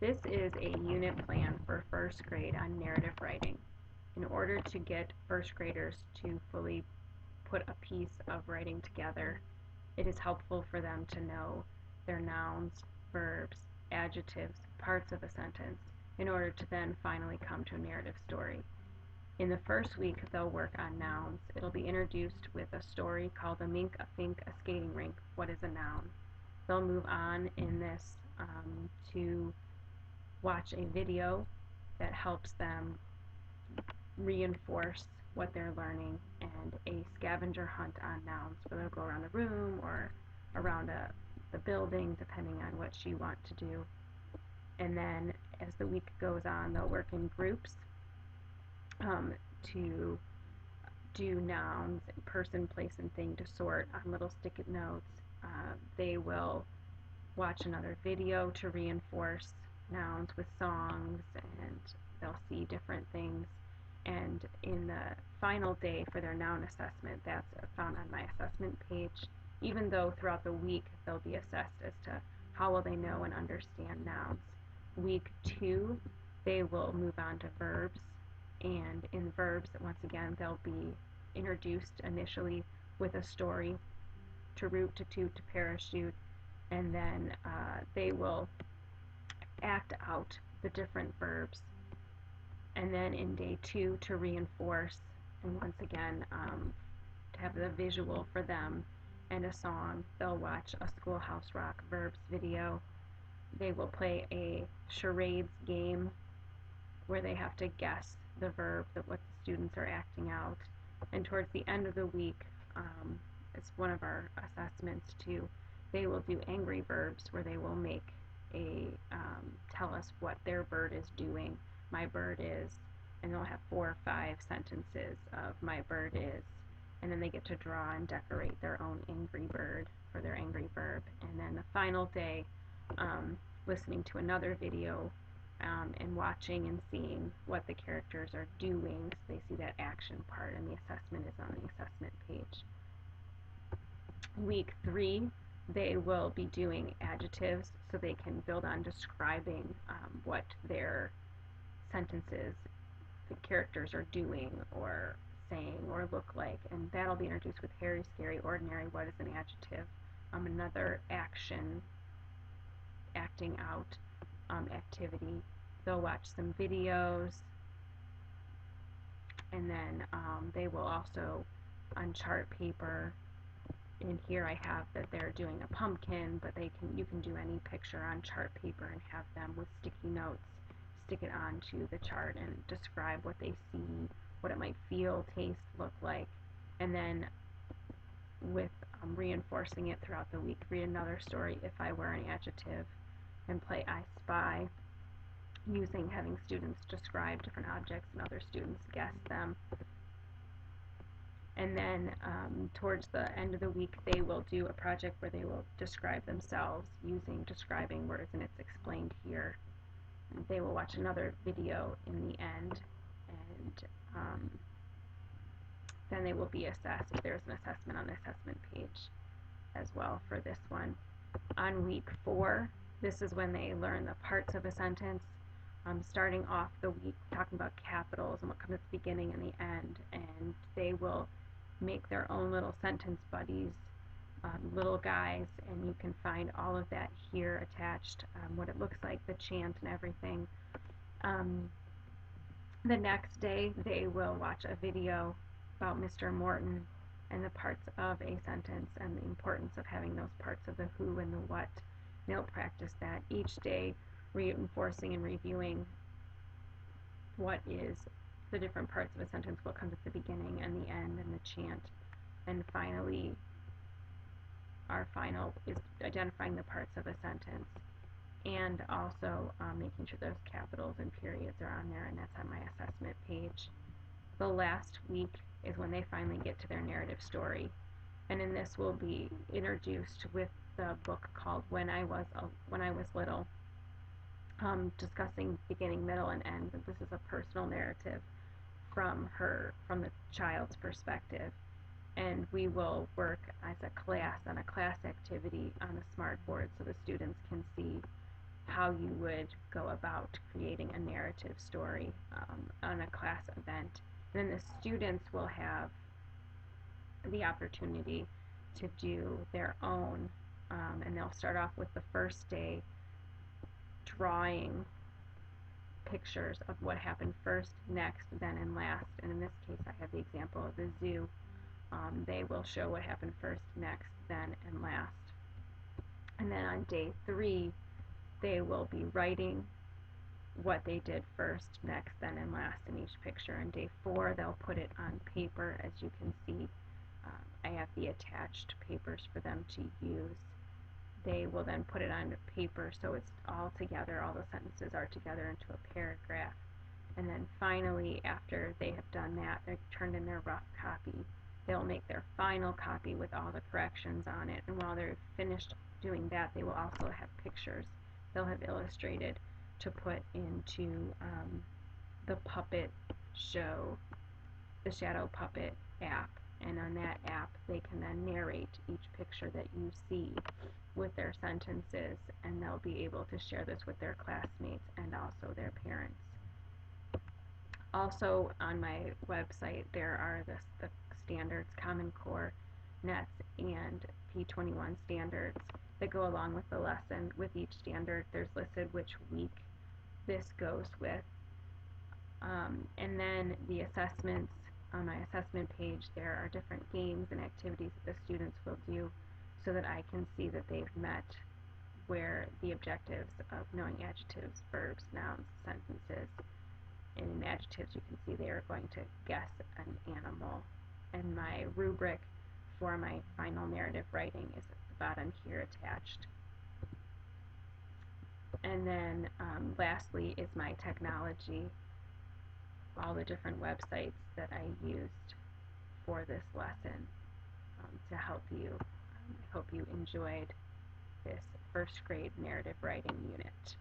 This is a unit plan for first grade on narrative writing. In order to get first graders to fully put a piece of writing together, it is helpful for them to know their nouns, verbs, adjectives, parts of a sentence, in order to then finally come to a narrative story. In the first week, they'll work on nouns. It'll be introduced with a story called A Mink, a Fink, a Skating Rink. What is a noun? They'll move on in this to watch a video that helps them reinforce what they're learning, and a scavenger hunt on nouns where they'll go around the room or around the building, depending on what you want to do. And then as the week goes on, they'll work in groups to do nouns, person, place, and thing to sort on little stick-it notes. They will watch another video to reinforce nouns with songs, and they'll see different things. And in the final day for their noun assessment, that's found on my assessment page, even though throughout the week they'll be assessed as to how well they know and understand nouns. Week 2, they will move on to verbs, and in verbs, once again, they'll be introduced initially with a story, to root, to toot, to parachute, and then they will act out the different verbs. And then in day 2, to reinforce, and once again, to have the visual for them and a song, they'll watch a Schoolhouse Rock verbs video. They will play a charades game where they have to guess the verb, what the students are acting out. And towards the end of the week, it's one of our assessments too, they will do angry verbs where they will make tell us what their bird is doing. My bird is, and they'll have 4 or 5 sentences of my bird is, and then they get to draw and decorate their own angry bird for their angry verb. And then the final day, listening to another video and watching and seeing what the characters are doing, so they see that action part, and the assessment is on the assessment page. Week 3, they will be doing adjectives, so they can build on describing what their sentences, the characters are doing or saying or look like, and that'll be introduced with hairy, scary, ordinary, what is an adjective, another action, acting out activity. They'll watch some videos, and then they will also, on chart paper, in here I have that they're doing a pumpkin, but you can do any picture on chart paper and have them with sticky notes stick it onto the chart and describe what they see, what it might feel, taste, look like, and then with reinforcing it throughout the week, read another story, If I Were an Adjective, and play I Spy, having students describe different objects and other students guess them. And then towards the end of the week, they will do a project where they will describe themselves using describing words, and it's explained here. They will watch another video in the end, and then they will be assessed. There's an assessment on the assessment page as well for this one. On week 4, this is when they learn the parts of a sentence, starting off the week talking about capitals and what comes at the beginning and the end, and they will make their own little sentence buddies, little guys, and you can find all of that here attached, what it looks like, the chant and everything. The next day they will watch a video about Mr. Morton and the parts of a sentence and the importance of having those parts of the who and the what. They'll practice that each day, reinforcing and reviewing what is the different parts of a sentence, what comes at the beginning and the end and the chant. And finally, our final is identifying the parts of a sentence, and also making sure those capitals and periods are on there, and that's on my assessment page. The last week is when they finally get to their narrative story, and in this will be introduced with the book called When I Was Little, discussing beginning, middle, and end. This is a personal narrative from the child's perspective, and we will work as a class on a class activity on a smart board so the students can see how you would go about creating a narrative story on a class event. And then the students will have the opportunity to do their own, and they'll start off with the first day drawing pictures of what happened first, next, then, and last. And in this case, I have the example of the zoo. They will show what happened first, next, then, and last. And then on day 3, they will be writing what they did first, next, then, and last in each picture. And day 4, they'll put it on paper. As you can see, I have the attached papers for them to use. They will then put it on paper so it's all together, all the sentences are together into a paragraph. And then finally, after they have done that, they've turned in their rough copy. They'll make their final copy with all the corrections on it. And while they're finished doing that, they will also have pictures they'll have illustrated to put into the Puppet Show, the Shadow Puppet app. And on that app, they can then narrate each picture that you see with their sentences, and they'll be able to share this with their classmates and also their parents. Also on my website, there are the standards, Common Core, NETS, and P21 standards that go along with the lesson. With each standard, there's listed which week this goes with. And then the assessments, on my assessment page, there are different games and activities that the students will do so that I can see that they've met where the objectives of knowing adjectives, verbs, nouns, sentences. And in adjectives, you can see they are going to guess an animal. And my rubric for my final narrative writing is at the bottom here attached. And then lastly is my technology, all the different websites that I used for this lesson to help you. I hope you enjoyed this first grade narrative writing unit.